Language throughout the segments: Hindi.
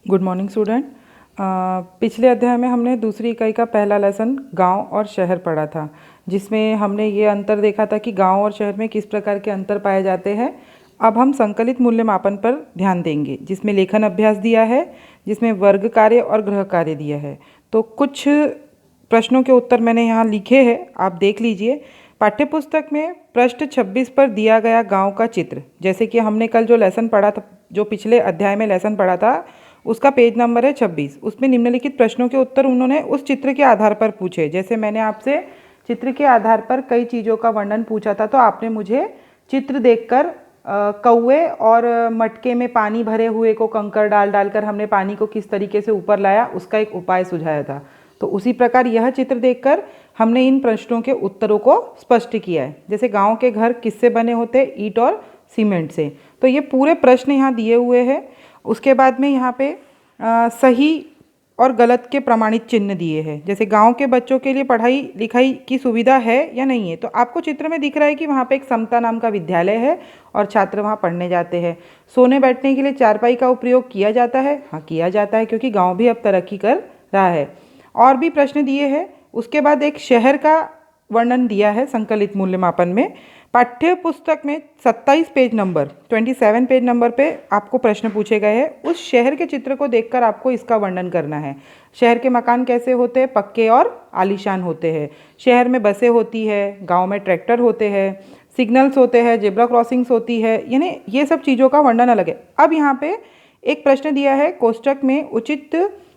Good morning student. पिछले अध्याय में हमने दूसरी इकाई का पहला लेसन गांव और शहर पढ़ा था, जिसमें हमने ये अंतर देखा था कि गांव और शहर में किस प्रकार के अंतर पाए जाते हैं। अब हम संकलित मूल्यमापन पर ध्यान देंगे, जिसमें लेखन अभ्यास दिया है, जिसमें वर्ग कार्य और गृह कार्य दिया है। तो कुछ प्रश्नों के उत्तर मैंने यहाँ लिखे हैं, आप देख लीजिए। पाठ्यपुस्तक में पृष्ठ 26 पर दिया गया गांव का चित्र, जैसे कि हमने कल जो लेसन पढ़ा था, जो पिछले अध्याय में लेसन पढ़ा था, उसका पेज नंबर है 26। उसमें निम्नलिखित प्रश्नों के उत्तर उन्होंने उस चित्र के आधार पर पूछे। जैसे मैंने आपसे चित्र के आधार पर कई चीज़ों का वर्णन पूछा था, तो आपने मुझे चित्र देखकर कौवे और मटके में पानी भरे हुए को कंकड़ डाल डालकर हमने पानी को किस तरीके से ऊपर लाया, उसका एक उपाय सुझाया था। तो उसी प्रकार यह चित्र देखकर हमने इन प्रश्नों के उत्तरों को स्पष्ट किया है। जैसे गांव के घर किससे बने होते हैं? ईंट और सीमेंट से। तो ये पूरे प्रश्न यहाँ दिए हुए हैं। उसके बाद में यहाँ पे सही और गलत के प्रमाणित चिन्ह दिए हैं। जैसे गांव के बच्चों के लिए पढ़ाई लिखाई की सुविधा है या नहीं है, तो आपको चित्र में दिख रहा है कि वहाँ पे एक समता नाम का विद्यालय है और छात्र वहाँ पढ़ने जाते हैं। सोने बैठने के लिए चारपाई का उपयोग किया जाता है? हाँ, किया जाता है, क्योंकि गाँव भी अब तरक्की कर रहा है। और भी प्रश्न दिए हैं। उसके बाद एक शहर का वर्णन दिया है संकलित मूल्यमापन में। पाठ्य पुस्तक में 27 पेज नंबर पे आपको प्रश्न पूछे गए हैं। उस शहर के चित्र को देखकर आपको इसका वर्णन करना है। शहर के मकान कैसे होते हैं? पक्के और आलीशान होते हैं। शहर में बसें होती है, गांव में ट्रैक्टर होते हैं, सिग्नल्स होते हैं, जेब्रा क्रॉसिंग्स होती है, यानी ये सब चीज़ों का वर्णन अलग है। अब यहाँ पे एक प्रश्न दिया है, कोष्टक में उचित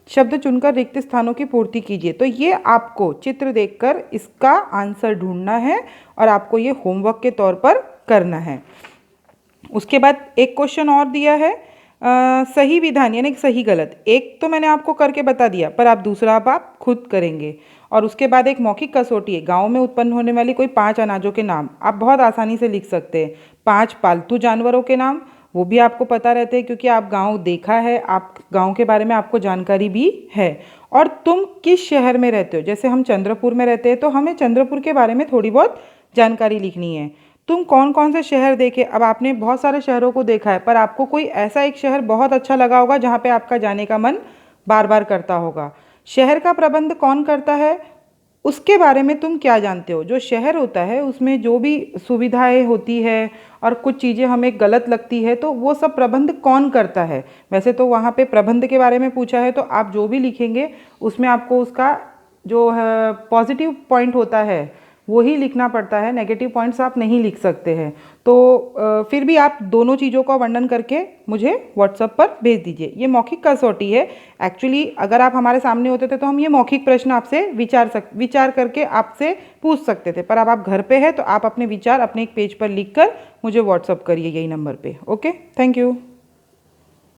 शब्द चुनकर रिक्त स्थानों की पूर्ति कीजिए। तो ये आपको चित्र देखकर इसका आंसर ढूंढना है और आपको ये होमवर्क के तौर पर करना है। उसके बाद एक क्वेश्चन और दिया है, सही विधान यानी सही गलत। एक तो मैंने आपको करके बता दिया, पर आप दूसरा आप खुद करेंगे। और उसके बाद एक मौखिक कसौटी है, गाँव में उत्पन्न होने वाली कोई 5 अनाजों के नाम आप बहुत आसानी से लिख सकते हैं। 5 पालतू जानवरों के नाम, वो भी आपको पता रहते हैं क्योंकि आप गांव देखा है, आप गांव के बारे में आपको जानकारी भी है। और तुम किस शहर में रहते हो? जैसे हम चंद्रपुर में रहते हैं, तो हमें चंद्रपुर के बारे में थोड़ी बहुत जानकारी लिखनी है। तुम कौन कौन से शहर देखे? अब आपने बहुत सारे शहरों को देखा है, पर आपको कोई ऐसा एक शहर बहुत अच्छा लगा होगा जहाँ पे आपका जाने का मन बार बार करता होगा। शहर का प्रबंध कौन करता है, उसके बारे में तुम क्या जानते हो? जो शहर होता है उसमें जो भी सुविधाएं होती है और कुछ चीज़ें हमें गलत लगती है, तो वो सब प्रबंध कौन करता है? वैसे तो वहाँ पे प्रबंध के बारे में पूछा है, तो आप जो भी लिखेंगे उसमें आपको उसका जो है पॉजिटिव पॉइंट होता है वो ही लिखना पड़ता है, नेगेटिव पॉइंट्स आप नहीं लिख सकते हैं। तो फिर भी आप दोनों चीज़ों का वर्णन करके मुझे व्हाट्सएप पर भेज दीजिए। ये मौखिक कसौटी है। एक्चुअली अगर आप हमारे सामने होते थे तो हम ये मौखिक प्रश्न आपसे विचार करके आपसे पूछ सकते थे, पर अब आप घर पे हैं तो आप अपने विचार अपने एक पेज पर लिख कर मुझे व्हाट्सएप करिए यही नंबर पे। Okay, thank you.